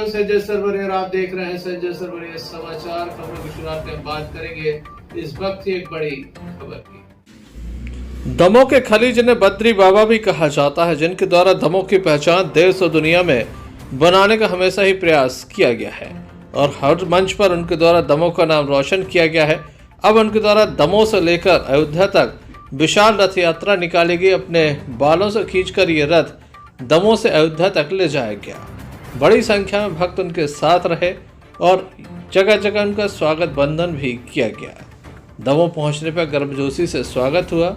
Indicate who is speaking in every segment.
Speaker 1: हूं संजय सरवरे और आप देख रहे हैं संजय सरवरे समाचार। खबरों की शुरुआत में बात करेंगे इस वक्त की एक बड़ी खबर की। दमों के खलीज ने बद्री बाबा भी कहा जाता है, जिनके द्वारा दमों की पहचान देश और दुनिया में बनाने का हमेशा ही प्रयास किया गया है और हर मंच पर उनके द्वारा दमों का नाम रोशन किया गया है। अब उनके द्वारा दमों से लेकर अयोध्या तक विशाल रथ यात्रा निकाली गई। अपने बालों से खींचकर ये रथ दमों से अयोध्या तक ले जाया गया। बड़ी संख्या में भक्त उनके साथ रहे और जगह जगह उनका स्वागत बंधन भी किया गया। दमों पहुंचने पर गर्मजोशी से स्वागत हुआ।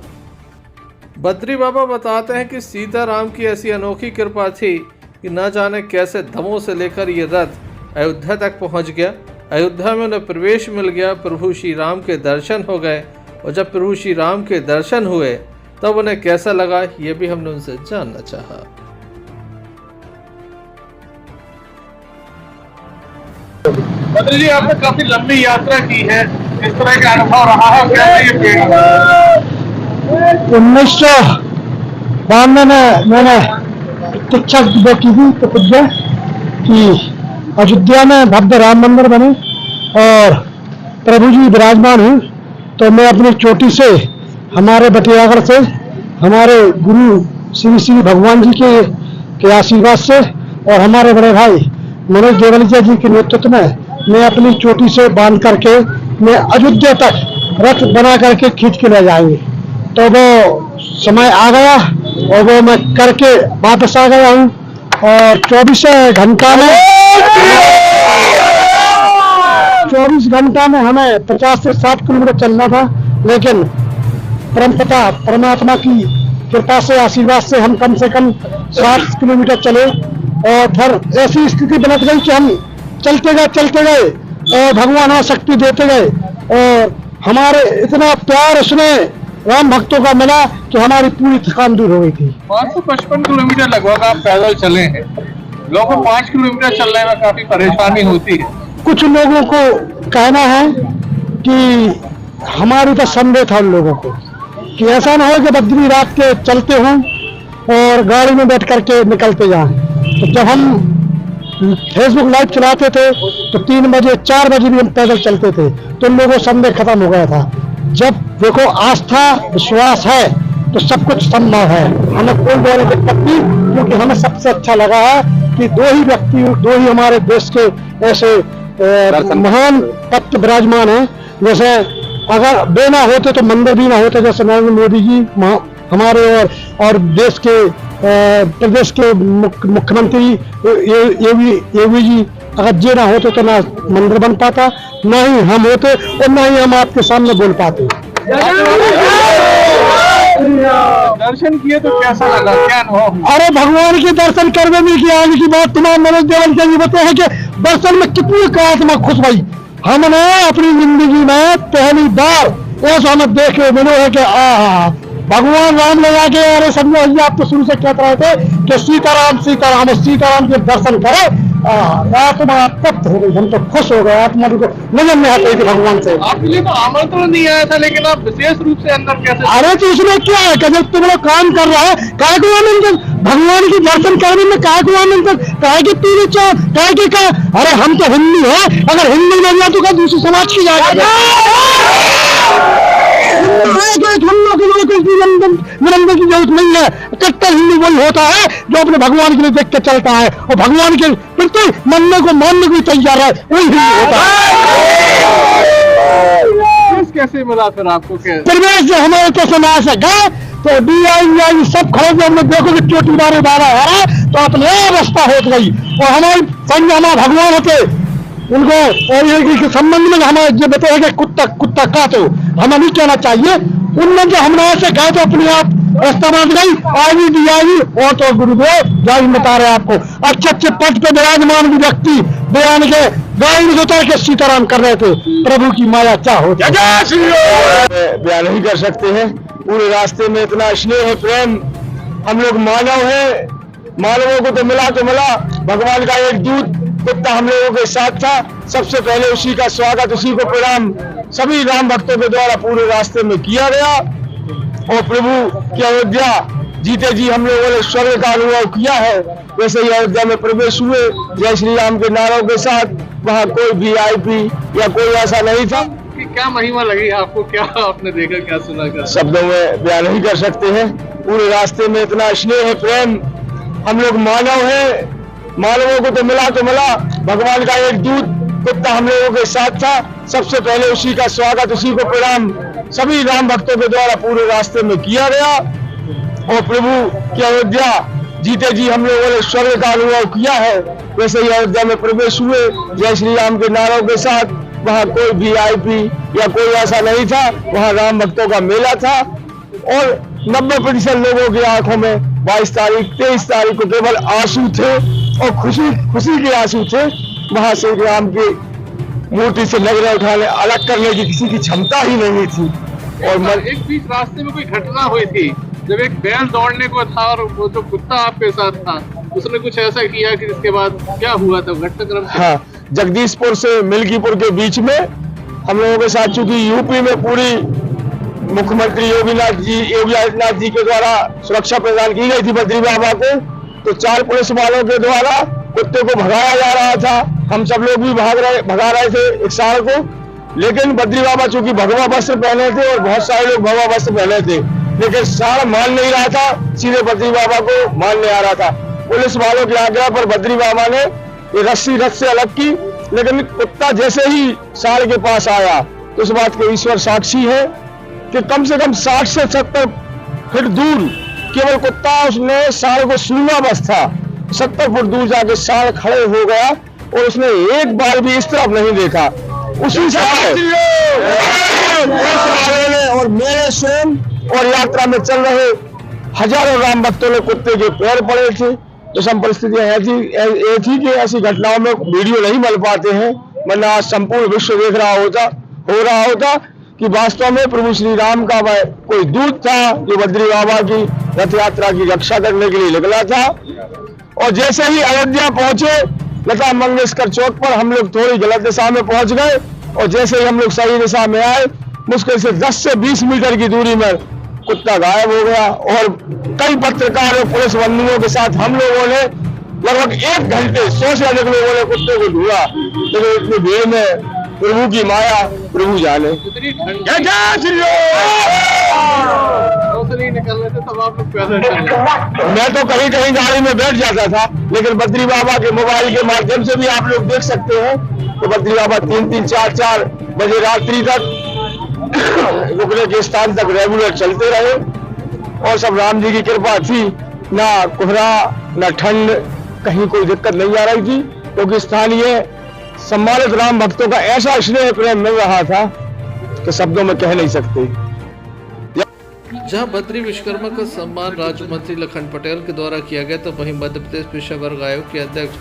Speaker 1: बद्री बाबा बताते हैं कि सीताराम की ऐसी अनोखी कृपा थी कि न जाने कैसे दमों से लेकर ये रथ अयोध्या तक पहुंच गया। अयोध्या में उन्हें प्रवेश मिल गया, प्रभु श्री राम के दर्शन हो गए और जब प्रभु श्री राम के दर्शन हुए तब उन्हें कैसा लगा ये भी हमने उनसे जानना चाहा।
Speaker 2: बद्री जी, आपने काफी लंबी यात्रा की है, इस तरह का अनुभव रहा है क्या? ये पेड़
Speaker 3: 1992 में मैंने प्रतीक्षा की थी प्रतिज्ञा कि अयोध्या में भव्य राम मंदिर बने और प्रभु जी विराजमान हुए, तो मैं अपनी चोटी से हमारे बटियागढ़ से हमारे गुरु श्री श्री भगवान जी के आशीर्वाद से और हमारे बड़े भाई मनोज देवलिया जी के नेतृत्व में मैं अपनी चोटी से बांध करके मैं अयोध्या तक रथ बना करके खींच के ले जाएंगे। तो वो समय आ गया और वो मैं करके वापस आ गया हूँ और 24 घंटा में हमें 50 से 60 किलोमीटर चलना था, लेकिन परमपिता परमात्मा की कृपा से आशीर्वाद से हम कम से कम 60 किलोमीटर चले और फिर ऐसी स्थिति बन गई कि हम चलते गए और भगवान हमें शक्ति देते गए और हमारे इतना प्यार उसने राम भक्तों का मिला कि हमारी पूरी थकान दूर हो गई थी।
Speaker 2: 555 किलोमीटर लगभग आप पैदल चले हैं। लोगों को 5 किलोमीटर चलने में काफी परेशानी होती है।
Speaker 3: कुछ लोगों को कहना है कि हमारी तो संदेह था उन लोगों को कि ऐसा ना हो कि बद्री रात के चलते हों और गाड़ी में बैठ करके निकलते जाएं। तो जब हम फेसबुक लाइव चलाते थे तो 3 बजे 4 बजे भी हम पैदल चलते थे, तो उन लोगों को संदेह खत्म हो गया था। जब देखो आस्था विश्वास है तो सब कुछ संभव है। हमें कोई बोले दिक्कत नहीं, क्योंकि हमें सबसे अच्छा लगा है कि दो ही हमारे देश के ऐसे महान तत्व विराजमान है। जैसे अगर वे ना होते तो मंदिर भी ना होते, जैसे नरेंद्र मोदी जी हमारे और देश के प्रदेश के मुख्यमंत्री योगी जी, अगर ये ना होते तो ना मंदिर बन पाता, ना ही हम होते और ना ही हम आपके सामने बोल पाते।
Speaker 2: दर्शन किए तो कैसा लगा, क्या अनुभव?
Speaker 3: अरे भगवान के दर्शन करने में की आगे की बात तुम्हारे मनोज देवलिया जी बताए हैं कि दर्शन में कितनी आत्मा खुश भाई। हमने अपनी जिंदगी में पहली बार ऐसा हमें देखे मिलो है कि भगवान राम ले आके, अरे समझो आप तो शुरू से कहते रहे थे कि सीताराम सीताराम और सीताराम के दर्शन करे, आत्मा तृप्त हो गई। हम तो खुश हो गए, आत्मा को नजर नहीं आती थी भगवान से।
Speaker 2: आपके लिए तो आमंत्रण नहीं आया था, लेकिन आप विशेष रूप से अंदर कैसे?
Speaker 3: अरे तो इसमें क्या है कि जब तुम लोग काम कर रहा है काय को आमंत्रण, भगवान की दर्शन करने में काय को आमंत्रण, काय के पीने चाह काय के का। अरे हम तो हिंदू है, अगर हिंदू नहीं जाए तो क्या दूसरे समाज की जाएगा? निरंजन की जरूरत नहीं है। कट्टर हिंदू वही होता है जो अपने भगवान के लिए देख के चलता है और भगवान के प्रति मानने को तैयार है, वही हिंदू होता है।
Speaker 2: कैसे मिला फिर आपको?
Speaker 3: परिवेश जो हमारे तो समाज है गए तो DI सब खड़े जो हमने देखो कि चोटी मारे बारह है तो अपने अवस्था हो गई और हमारी संग हमारे भगवान होते उनको और संबंध में हमारे जो बताया कि कुत्ता काटो हमें नहीं कहना चाहिए। उनमें जो हमने ऐसे कहे तो अपने आप रास्ता बांध गई आई DI और तो गुरुदेव जय बता रहे आपको अच्छे पद पे विराजमान व्यक्ति बयान के गाड़ी में उतार के सीताराम कर रहे थे। प्रभु की माया क्या हो
Speaker 4: बयान नहीं कर सकते हैं। पूरे रास्ते में इतना स्नेह प्रेम, हम लोग मानव हैं, मानवों को तो मिला भगवान का एक दूत कुत्ता हम लोगों के साथ था। सबसे पहले उसी का स्वागत, उसी को प्रणाम सभी राम भक्तों के द्वारा पूरे रास्ते में किया गया और प्रभु की अयोध्या जीते जी हम लोगों ने स्वर्ग का अनुभव किया है। वैसे ही अयोध्या में प्रवेश हुए जय श्री राम के नारों के साथ, वहाँ कोई VIP या कोई ऐसा नहीं था।
Speaker 2: कि क्या महिमा लगी आपको, क्या आपने देखा, क्या सुना, क्या
Speaker 4: शब्दों में बयान नहीं कर सकते हैं। पूरे रास्ते में इतना स्नेह प्रेम, हम लोग मानव हैं, मानवों को तो मिला भगवान का एक दूत कुत्ता हम लोगों के साथ था। सबसे पहले उसी का स्वागत, उसी को प्रणाम सभी राम भक्तों के द्वारा पूरे रास्ते में किया गया। और प्रभु की अयोध्या जीते जी हम लोगों ने स्वर्ग का अनुभव किया है। वैसे ही अयोध्या में प्रवेश हुए जय श्री राम के नारों के साथ, वहाँ कोई VIP या कोई ऐसा नहीं था, वहाँ राम भक्तों का मेला था। और 90% लोगों की आंखों में 22 तारीख 23 तारीख को केवल आंसू थे और खुशी के आंसू थे। वहां से राम की मूर्ति से नजरें उठाने, अलग करने की किसी की क्षमता ही नहीं थी। और
Speaker 2: एक बीच रास्ते में कोई घटना हुई थी जब एक बैल दौड़ने को था और वो जो कुत्ता आपके साथ था उसने कुछ ऐसा किया कि जिसके बाद क्या हुआ था घटनाक्रम?
Speaker 4: हाँ, जगदीशपुर से मिल्कीपुर के बीच में हम लोगों के साथ, चूंकि यूपी में पूरी मुख्यमंत्री योगी आदित्यनाथ जी के द्वारा सुरक्षा प्रदान की गई थी बद्री बाबा को, तो 4 पुलिस वालों के द्वारा कुत्ते को भगाया जा रहा था। हम सब लोग भी भगा रहे थे एक सांड को, लेकिन बद्री बाबा चूंकि भगवा वस्त्र पहने थे और बहुत सारे लोग भगवा वस्त्र पहने थे, लेकिन सांड मान नहीं रहा था, सीधे बद्री बाबा को मारने आ रहा था। पुलिस वालों की आज्ञा पर बद्री बाबा ने ये रस्सी रथ से अलग की, लेकिन कुत्ता जैसे ही सांड के पास आया तो इस बात के ईश्वर साक्षी है कि कम से कम 60 से 70 फीट दूर केवल कुत्ता, उसने सांड को सूंघा बस था। 70 फुट दूर जाके सांड खड़े हो गया और उसने एक बार भी इस तरफ नहीं देखा। उसी समय और मेरे स्वयं और यात्रा में चल रहे हजारों राम भक्तों ने कुत्ते के पैर पड़े थे। तो सब परिस्थितियां ये थी कि ऐसी घटनाओं में वीडियो नहीं बन पाते हैं, वरना आज संपूर्ण विश्व देख रहा होता कि वास्तव में प्रभु श्री राम का वह कोई दूत था जो बद्री बाबा की रथ यात्रा की रक्षा करने के लिए निकला था। और जैसे ही अयोध्या पहुंचे लता मंगेशकर चौक पर, हम लोग थोड़ी गलत दिशा में पहुंच गए और जैसे ही हम लोग सही दिशा में आए, मुश्किल से 10 से 20 मीटर की दूरी में कुत्ता गायब हो गया। और कई पत्रकार और पुलिस बंधुओं के साथ हम लोगों ने लगभग 1 घंटे 100 से अधिक लोगों ने कुत्ते को ढूंढा, लेकिन इतनी भीड़ में प्रभु की माया प्रभु जाने।
Speaker 2: निकल रहे थे तब आप लोग पैदल चले?
Speaker 4: मैं तो कहीं गाड़ी में बैठ जाता था, लेकिन बद्री बाबा के मोबाइल के माध्यम से भी आप लोग देख सकते हैं तो बद्री बाबा 3-3, 4-4 बजे रात्रि तक रुकने के स्थान तक रेगुलर चलते रहे। और सब राम जी की कृपा थी, ना कोहरा ना ठंड, कहीं कोई दिक्कत नहीं आ रही थी, क्योंकि स्थानीय सम्मानित राम भक्तों का ऐसा स्नेह प्रेम मिल रहा था कि शब्दों में कह नहीं सकते।
Speaker 1: जहां बद्री विश्वकर्मा का सम्मान राज्य मंत्री लखन पटेल के द्वारा किया गया, तो वहीं मध्य प्रदेश पेशा वर्ग आयोग के अध्यक्ष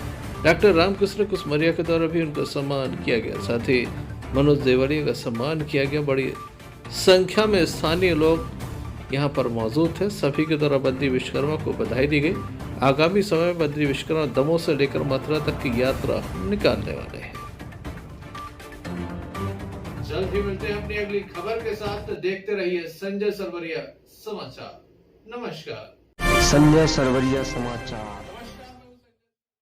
Speaker 1: डॉक्टर रामकृष्ण कुसमरिया के द्वारा भी उनका सम्मान किया गया। साथ ही मनोज देवड़िया का सम्मान किया गया। बड़ी संख्या में स्थानीय लोग यहाँ पर मौजूद थे। सभी के द्वारा बद्री विश्वकर्मा को बधाई दी गई। आगामी समय में बद्री विश्वकर्मा दमोह से लेकर मथुरा तक की यात्रा निकालने वाले हैं। जल्द ही मिलते हैं अपनी अगली खबर के साथ। देखते रहिए संजय सरवरिया समाचार। नमस्कार।
Speaker 4: संजय सरवरिया समाचार।